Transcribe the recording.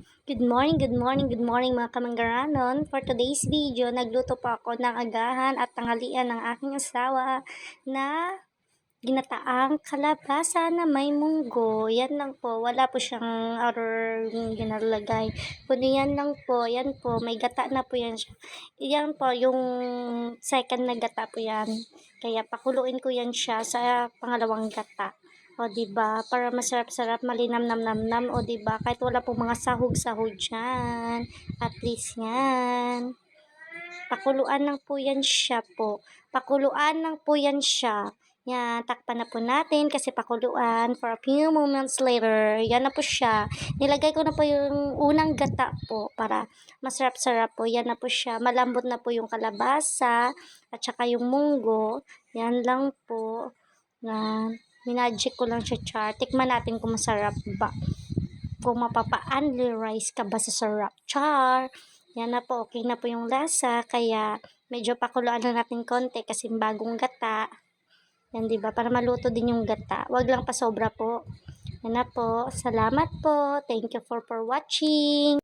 Good morning, good morning mga kamanggaranon. For today's video, nagluto po ako ng agahan at tanghalian ng aking asawa na ginataang kalabasa na may munggo. Yan lang po, wala po siyang other ginalagay. Kundi yan lang po, yan po, may gata na po yan siya. Yan po, yung second na gata po yan. Kaya pakuluin ko yan siya sa pangalawang gata. O, diba? Para masarap-sarap, malinam-nam-nam-nam. O, diba? Kahit wala po mga sahog-sahog dyan. At least yan. Pakuluan lang po yan siya po. Pakuluan lang po yan siya. Yan, takpan na po natin kasi pakuluan for a few moments later. Yan na po siya. Nilagay ko na po yung unang gata po para masarap-sarap po. Yan na po siya. Malambot na po yung kalabasa at saka yung munggo. Yan lang po. Yan. Minagic ko lang siya, char. Tikman natin kung masarap ba. Kung mapapa-only rice ka ba sa sarap, char. Yan na po, okay na po yung lasa. Kaya medyo pakuluan na natin konti kasi bagong gata. Yan, diba? Para maluto din yung gata. Wag lang pa sobra po. Yan na po. Salamat po. Thank you for watching.